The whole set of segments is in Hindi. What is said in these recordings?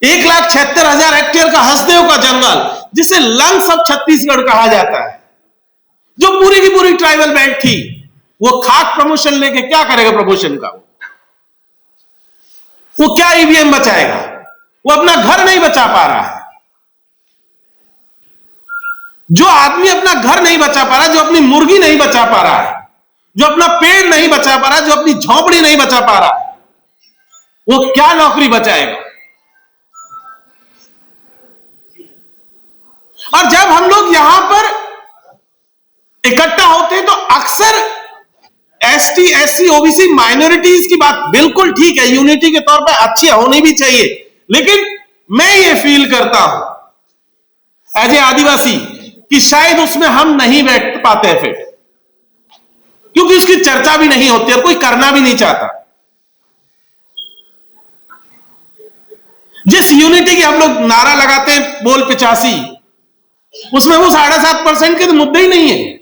1,76,000 हेक्टेयर का हसदेव का जंगल, जिसे लंग्स ऑफ छत्तीसगढ़ कहा जाता है, जो पूरी की पूरी ट्राइबल बेल्ट थी, वो खाक प्रमोशन लेके क्या करेगा? प्रमोशन का वो क्या ईवीएम बचाएगा? वो अपना घर नहीं बचा पा रहा है। जो आदमी अपना घर नहीं बचा पा रहा, जो अपनी मुर्गी नहीं बचा पा रहा है, जो अपना पेड़ नहीं बचा पा रहा, जो अपनी झोपड़ी नहीं बचा पा रहा, वो क्या नौकरी बचाएगा? और जब हम लोग यहां पर इकट्ठा होते हैं तो अक्सर एसटी, एससी, ओबीसी, माइनॉरिटीज की बात बिल्कुल ठीक है, यूनिटी के तौर पर अच्छी होनी भी चाहिए, लेकिन मैं ये फील करता हूं एज ए आदिवासी कि शायद उसमें हम नहीं बैठ पाते फिर, क्योंकि उसकी चर्चा भी नहीं होती और कोई करना भी नहीं चाहता। जिस यूनिटी की हम लोग नारा लगाते हैं, बोल 85, उसमें वो 7.5% के तो मुद्दे ही नहीं है।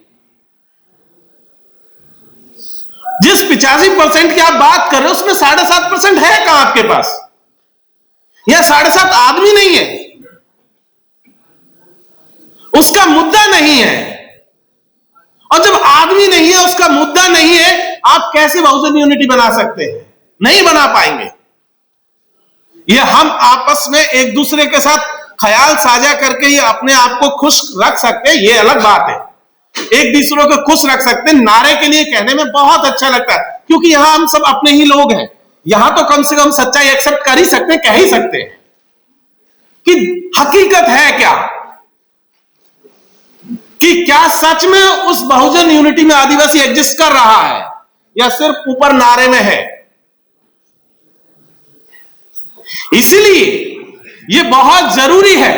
जिस 85% की आप बात कर रहे हो, उसमें 7.5% है कहां आपके पास? या 7.5 आदमी नहीं है, उसका मुद्दा नहीं है। और जब आदमी नहीं है, उसका मुद्दा नहीं है, आप कैसे बहुजन यूनिटी बना सकते हैं? नहीं बना पाएंगे। ये हम आपस में एक दूसरे के साथ ख्याल साझा करके ये अपने आप को खुश रख सकते हैं, ये अलग बात है। एक दूसरे को खुश रख सकते हैं, नारे के लिए कहने में बहुत अच्छा लगता है, क्योंकि यहां हम सब अपने ही लोग हैं। यहां तो कम से कम सच्चाई एक्सेप्ट कर ही सकते हैं, कह ही सकते हैं कि हकीकत है क्या, कि क्या सच में उस बहुजन यूनिटी में आदिवासी एग्जिस्ट कर रहा है या सिर्फ ऊपर नारे में है। इसलिए यह बहुत जरूरी है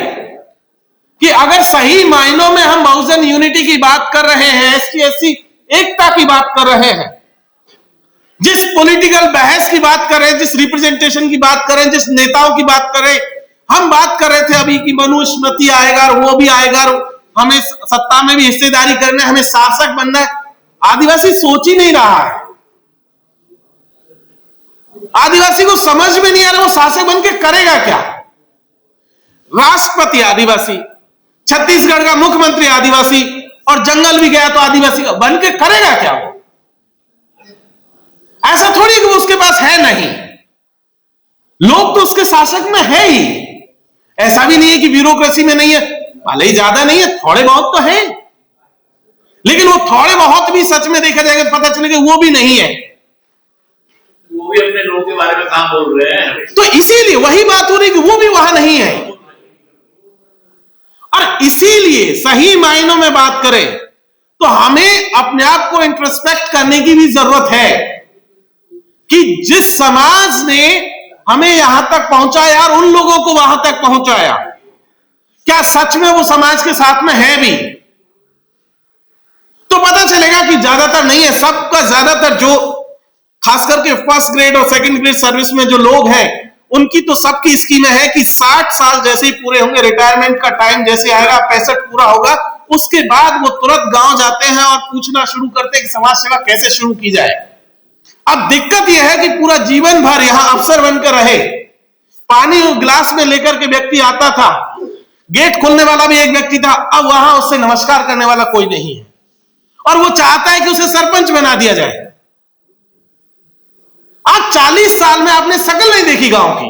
कि अगर सही मायनों में हम बहुजन यूनिटी की बात कर रहे हैं, एसटी एससी एकता की बात कर रहे हैं, जिस पॉलिटिकल बहस की बात कर रहे हैं, जिस रिप्रेजेंटेशन की बात कर रहे हैं, जिस नेताओं की बात कर रहे हैं, हम बात कर रहे थे अभी कि मनुस्मृति आएगा और वो भी आएगा, हमें सत्ता में भी हिस्सेदारी करना है, हमें शासक बनना है। आदिवासी सोच ही नहीं रहा है। आदिवासी को समझ में नहीं आ रहा वो शासक बन के करेगा क्या। राष्ट्रपति आदिवासी, छत्तीसगढ़ का मुख्यमंत्री आदिवासी, और जंगल भी गया तो आदिवासी का बन के करेगा क्या वो? ऐसा थोड़ी कि वो उसके पास है नहीं, लोग तो उसके शासक में है ही। ऐसा भी नहीं है कि ब्यूरोक्रेसी में नहीं है, भले ही ज्यादा नहीं है, थोड़े बहुत तो है, लेकिन वो थोड़े बहुत भी सच में देखा जाएगा पता चलेगा वो भी नहीं है। वो भी अपने लोगों के बारे में काम बोल रहे हैं, तो इसीलिए वही बात हो रही कि वो भी वहां नहीं है। और इसीलिए सही मायनों में बात करें तो हमें अपने आप को इंट्रोस्पेक्ट करने की भी जरूरत है कि जिस समाज ने हमें यहां तक पहुंचाया और उन लोगों को वहां तक पहुंचाया, क्या सच में वो समाज के साथ में है भी? तो पता चलेगा कि ज्यादातर नहीं है, सबका ज्यादातर जो खास करके फर्स्ट ग्रेड और सेकंड ग्रेड सर्विस में जो लोग हैं, उनकी तो सबकी स्कीमें है कि 60 साल जैसे ही पूरे होंगे, रिटायरमेंट का टाइम जैसे आएगा, 65 पूरा होगा, उसके बाद वो तुरंत गांव जाते हैं और पूछना शुरू करते हैं कि समाज सेवा कैसे शुरू की जाए। अब दिक्कत यह है कि पूरा जीवन भर यहां अफसर बनकर रहे, पानी गिलास में लेकर के व्यक्ति आता था, गेट खोलने वाला भी एक व्यक्ति था, अब वहां उससे नमस्कार करने वाला कोई नहीं है, और वो चाहता है कि उसे सरपंच बना दिया जाए। आप 40 साल में आपने शकल नहीं देखी गांव की,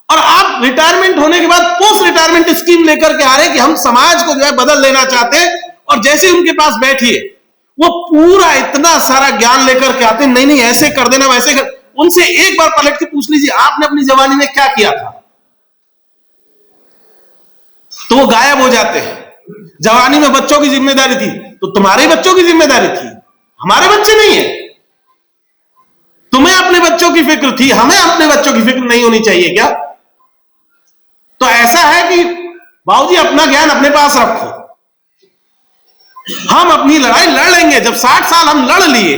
और आप रिटायरमेंट होने के बाद पोस्ट रिटायरमेंट स्कीम लेकर के आ रहे हैं कि हम समाज को जो है बदल लेना चाहते हैं, और जैसे उनके पास बैठिए वो पूरा इतना सारा ज्ञान लेकर के आते हैं, नहीं नहीं ऐसे कर देना, वैसे कर। उनसे एक बार पलट के पूछ लीजिए आपने अपनी जवानी में क्या किया था, तो वो गायब हो जाते हैं। जवानी में बच्चों की जिम्मेदारी थी, तो तुम्हारे बच्चों की जिम्मेदारी थी, हमारे बच्चे नहीं है। तुम्हें अपने बच्चों की फिक्र थी, हमें अपने बच्चों की फिक्र नहीं होनी चाहिए क्या? तो ऐसा है कि बाबूजी अपना ज्ञान अपने पास रखो, हम अपनी लड़ाई लड़ लेंगे। जब 60 साल हम लड़ लिए,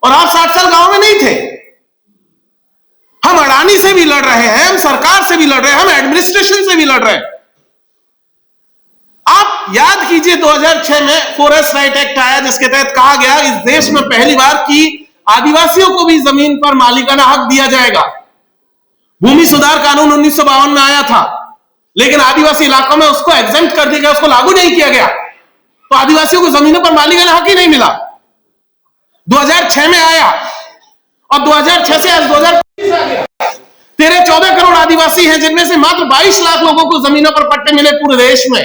और आप 60 साल गांव में नहीं थे, हम अडानी से भी लड़ रहे हैं, हम सरकार से भी लड़ रहे हैं, हम एडमिनिस्ट्रेशन से भी लड़ रहे हैं। आप याद कीजिए 2006 में फॉरेस्ट राइट एक्ट आया, जिसके तहत कहा गया इस देश में पहली बार कि आदिवासियों को भी जमीन पर मालिकाना हक दिया जाएगा। भूमि सुधार कानून 1952 में आया था, लेकिन आदिवासी इलाकों में उसको एग्जेम्प्ट कर दिया गया, उसको लागू नहीं किया गया, तो आदिवासियों को जमीनों पर मालिकाना हक ही नहीं मिला। 2006 में आया और 2006 से आज 2020 आ गया। 13-14 करोड़ आदिवासी हैं, जिनमें से मात्र 22 लाख लोगों को जमीनों पर पट्टे मिले पूरे देश में।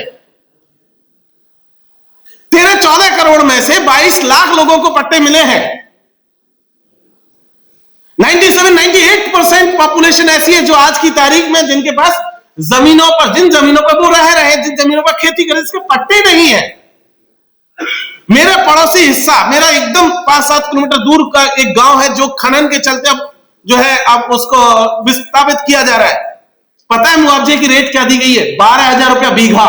13-14 करोड़ में से 22 लाख लोगों को पट्टे मिले हैं। 97-98% पॉपुलेशन ऐसी है जो आज की तारीख में जिनके पास जमीनों पर, जिन जमीनों पर वो रह रहे हैं, जिन जमीनों पर खेती करें, इसके पट्टे नहीं है। मेरे पड़ोसी हिस्सा, मेरा एकदम 5-7 किलोमीटर दूर का एक गांव है जो खनन के चलते अब जो है अब उसको विस्थापित किया जा रहा है। पता है मुआवजे की रेट क्या दी गई है? 12,000 रुपया बीघा।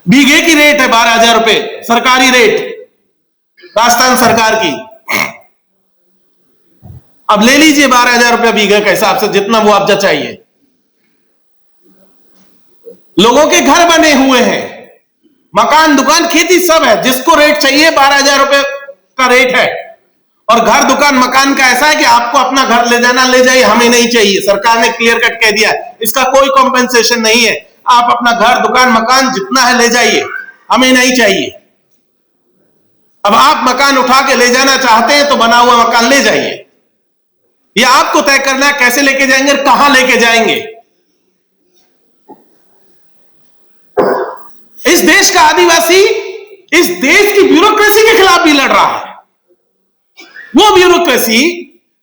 बीघे की रेट है 12,000 रुपए, सरकारी रेट, राजस्थान सरकार की। अब ले लीजिए 12,000 रुपया बीघे के हिसाब से जितना मुआवजा चाहिए। लोगों के घर बने हुए हैं, मकान, दुकान, खेती सब है, जिसको रेट चाहिए 12,000 रुपए का रेट है। और घर, दुकान, मकान का ऐसा है कि आपको अपना घर ले जाना ले जाइए, हमें नहीं चाहिए। सरकार ने क्लियर कट कह दिया है, इसका कोई कॉम्पेंसेशन नहीं है। आप अपना घर, दुकान, मकान जितना है ले जाइए, हमें नहीं चाहिए। अब आप मकान उठा के ले जाना चाहते हैं तो बना हुआ मकान ले जाइए। ये आपको तय करना है कैसे लेके जाएंगे, कहां लेके जाएंगे। इस देश का आदिवासी इस देश की ब्यूरोक्रेसी के खिलाफ भी लड़ रहा है। वो ब्यूरोक्रेसी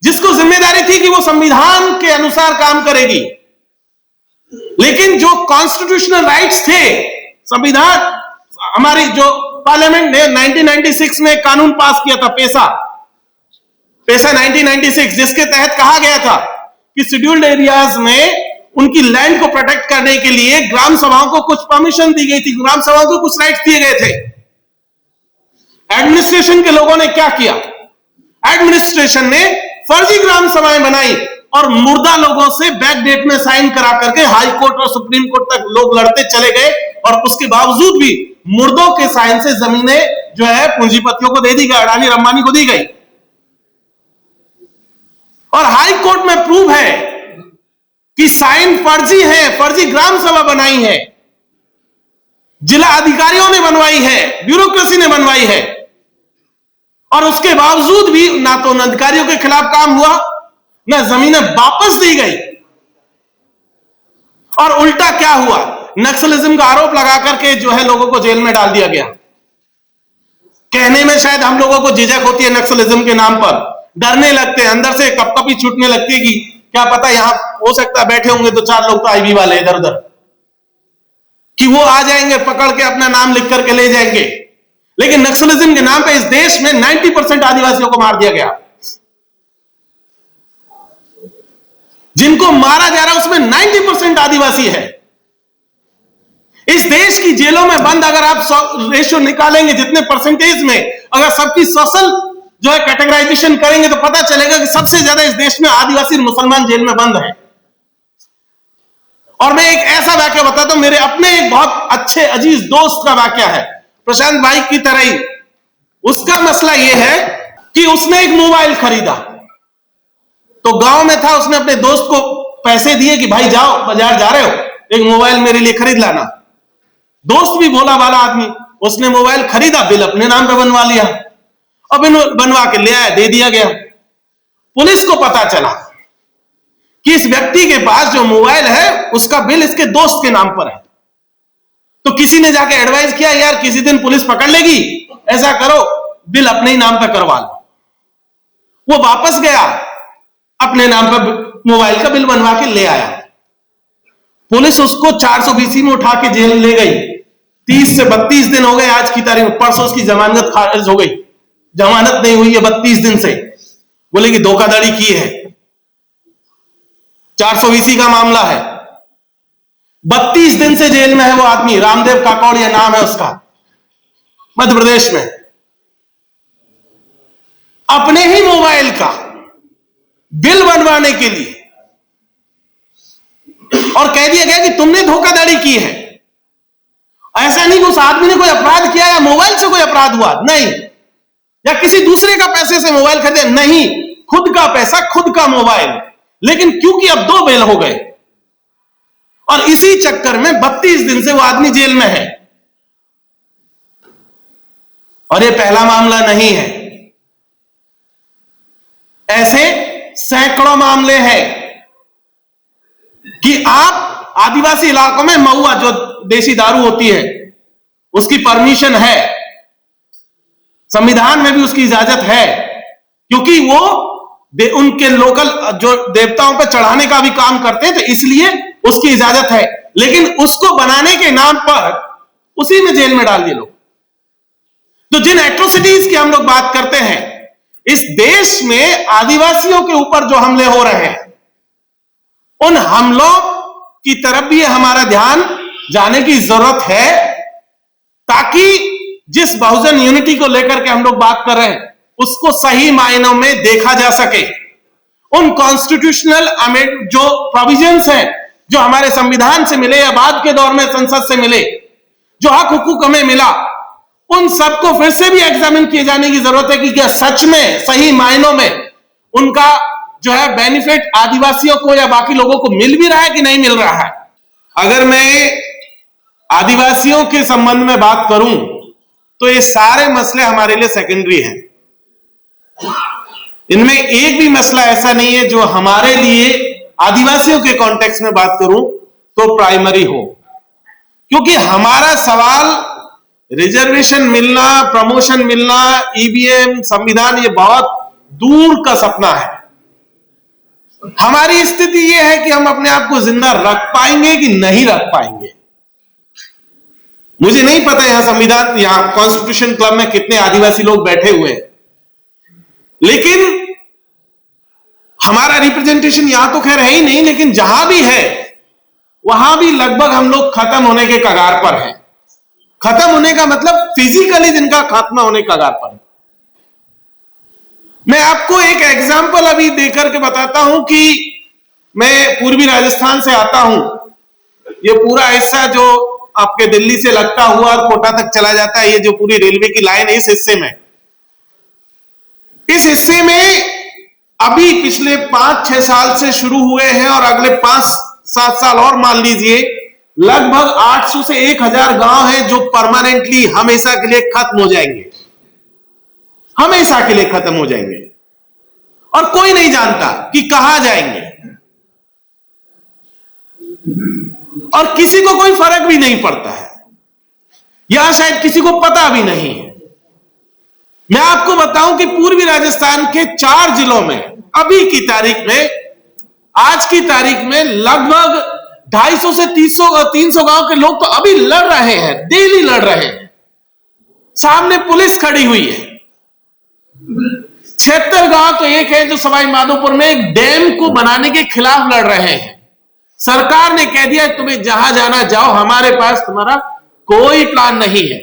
जिसको जिम्मेदारी थी कि वो संविधान के अनुसार काम करेगी, लेकिन जो कॉन्स्टिट्यूशनल राइट्स थे, संविधान, हमारी जो पार्लियामेंट ने 1996 में कानून पास किया था, पेशा 1996, जिसके तहत कहा गया था कि शेड्यूल्ड एरियाज में उनकी लैंड को प्रोटेक्ट करने के लिए ग्राम सभाओं को कुछ परमिशन दी गई थी, ग्राम सभाओं को कुछ राइट्स दिए गए थे। एडमिनिस्ट्रेशन के लोगों ने क्या किया? एडमिनिस्ट्रेशन ने फर्जी ग्राम सभाएं बनाई और मुर्दा लोगों से बैक डेट में साइन करा करके हाई कोर्ट और सुप्रीम कोर्ट तक लोग लड़ते चले गए, और उसके बावजूद भी मुर्दों के साइन से जमीनें जो है पूंजीपतियों को दे दी गई, अडानी अंबानी को दी गई। और हाई कोर्ट में प्रूव है कि साइन फर्जी है, फर्जी ग्राम सभा बनाई है, जिला अधिकारियों ने बनवाई है, ब्यूरोक्रेसी ने बनवाई है। और उसके बावजूद भी ना तो उन अधिकारियों के खिलाफ काम हुआ, ना जमीनें वापस दी गई, और उल्टा क्या हुआ, नक्सलिज्म का आरोप लगा करके जो है लोगों को जेल में डाल दिया गया। कहने में शायद हम लोगों को झिझक होती है, नक्सलिज्म के नाम पर डरने लगते हैं, अंदर से कपकपी छूटने लगती है कि क्या पता यहां हो सकता है बैठे होंगे 2-4 लोग तो आईबी वाले इधर उधर, कि वो आ जाएंगे पकड़ के अपना नाम लिख करके ले जाएंगे। लेकिन नक्सलिज्म के नाम पे इस देश में 90% आदिवासियों को मार दिया गया। जिनको मारा जा रहा है उसमें 90% आदिवासी है। इस देश की जेलों में बंद, अगर आप रेशियो निकालेंगे जितने परसेंटेज में, अगर सबकी सोशल जो है कैटेगराइजेशन करेंगे तो पता चलेगा कि सबसे ज्यादा इस देश में आदिवासी मुसलमान जेल में बंद हैं। और मैं एक ऐसा वाक्य बताता हूं, मेरे अपने एक बहुत अच्छे अजीज दोस्त का वाक्य है, प्रशांत भाई की तरह ही। उसका मसला यह है कि उसने एक मोबाइल खरीदा, तो गांव में था, उसने अपने दोस्त को पैसे दिए कि भाई जाओ बाजार जा रहे हो, एक मोबाइल मेरे लिए खरीद लाना। दोस्त भी भोला भाला आदमी, उसने मोबाइल खरीदा, बिल अपने नाम पे बनवा लिया, और बिल बनवा के ले आया, दे दिया गया। पुलिस को पता चला कि इस व्यक्ति के पास जो मोबाइल है उसका बिल इसके दोस्त के नाम पर है। तो किसी ने जाके एडवाइस किया, यार किसी दिन पुलिस पकड़ लेगी, ऐसा करो बिल अपने ही नाम पर करवा लो। वो वापस गया, अपने नाम पर मोबाइल का बिल बनवा के ले आया। पुलिस उसको 420 में उठा के जेल ले गई। 30 से 32 दिन हो गए आज की तारीख में, परसों उसकी जमानत खारिज हो गई, जमानत नहीं हुई है 32 दिन से। बोले कि धोखाधड़ी की है, 420 का मामला है। 32 दिन से जेल में है वो आदमी, रामदेव काकौड़िया नाम है उसका, मध्य प्रदेश में। अपने ही मोबाइल का बिल बनवाने के लिए, और कह दिया गया कि तुमने धोखाधड़ी की है। ऐसा नहीं कि उस आदमी ने कोई अपराध किया या मोबाइल से कोई अपराध हुआ, नहीं, या किसी दूसरे का पैसे से मोबाइल खरीदे, नहीं, खुद का पैसा, खुद का मोबाइल। लेकिन क्योंकि अब 2 बेल हो गए और इसी चक्कर में 32 दिन से वो आदमी जेल में है। और ये पहला मामला नहीं है, ऐसे सैकड़ों मामले हैं कि आप आदिवासी इलाकों में महुआ जो देसी दारू होती है उसकी परमिशन है, संविधान में भी उसकी इजाजत है, क्योंकि वो उनके लोकल जो देवताओं पर चढ़ाने का भी काम करते हैं, तो इसलिए उसकी इजाजत है। लेकिन उसको बनाने के नाम पर उसी में जेल में डाल दिए लोग। तो जिन एट्रोसिटीज की हम लोग बात करते हैं, इस देश में आदिवासियों के ऊपर जो हमले हो रहे हैं, उन हमलों की तरफ भी हमारा ध्यान जाने की जरूरत है, ताकि जिस बहुजन यूनिटी को लेकर के हम लोग बात कर रहे हैं उसको सही मायनों में देखा जा सके। उन कॉन्स्टिट्यूशनल जो प्रोविजंस हैं जो हमारे संविधान से मिले या बाद के दौर में संसद से मिले, जो हक हुकूक हमें मिला, उन सबको फिर से भी एग्जामिन किए जाने की जरूरत है कि क्या सच में सही मायनों में उनका जो है बेनिफिट आदिवासियों को या बाकी लोगों को मिल भी रहा है कि नहीं मिल रहा है। अगर मैं आदिवासियों के संबंध में बात करूं तो ये सारे मसले हमारे लिए सेकेंडरी हैं। इनमें एक भी मसला ऐसा नहीं है जो हमारे लिए आदिवासियों के कॉन्टेक्स्ट में बात करूं तो प्राइमरी हो, क्योंकि हमारा सवाल रिजर्वेशन मिलना, प्रमोशन मिलना, ईवीएम, संविधान, ये बहुत दूर का सपना है। हमारी स्थिति यह है कि हम अपने आप को जिंदा रख पाएंगे कि नहीं रख पाएंगे। मुझे नहीं पता यहां संविधान, यहां कॉन्स्टिट्यूशन क्लब में कितने आदिवासी लोग बैठे हुए हैं, लेकिन हमारा रिप्रेजेंटेशन यहां तो खैर है ही नहीं, लेकिन जहां भी है वहां भी लगभग हम लोग खत्म होने के कगार पर हैं। खत्म होने का मतलब फिजिकली जिनका खात्मा होने के कगार पर है। मैं आपको एक एग्जांपल अभी देकर के बताता हूं कि मैं पूर्वी राजस्थान से आता हूं। ये पूरा हिस्सा जो आपके दिल्ली से लगता हुआ और कोटा तक चला जाता है, ये जो पूरी रेलवे की लाइन है, इस हिस्से में अभी पिछले 5-6 साल से शुरू हुए हैं और अगले 5-7 साल और मान लीजिए लगभग 800 से 1000 गांव हैं जो परमानेंटली हमेशा के लिए खत्म हो जाएंगे, हमेशा के लिए खत्म हो जाएंगे और कोई नहीं जानता कि कहां जाएंगे और किसी को कोई फर्क भी नहीं पड़ता है, या शायद किसी को पता भी नहीं है। मैं आपको बताऊं कि पूर्वी राजस्थान के 4 जिलों में अभी की तारीख में, आज की तारीख में लगभग 250 से 300 गांव के लोग तो अभी लड़ रहे हैं, डेली लड़ रहे हैं। सामने पुलिस खड़ी हुई है। 76 गांव तो एक है जो सवाई माधोपुर में एक डैम को बनाने के खिलाफ लड़ रहे हैं। सरकार ने कह दिया तुम्हें जहां जाना जाओ, हमारे पास तुम्हारा कोई प्लान नहीं है।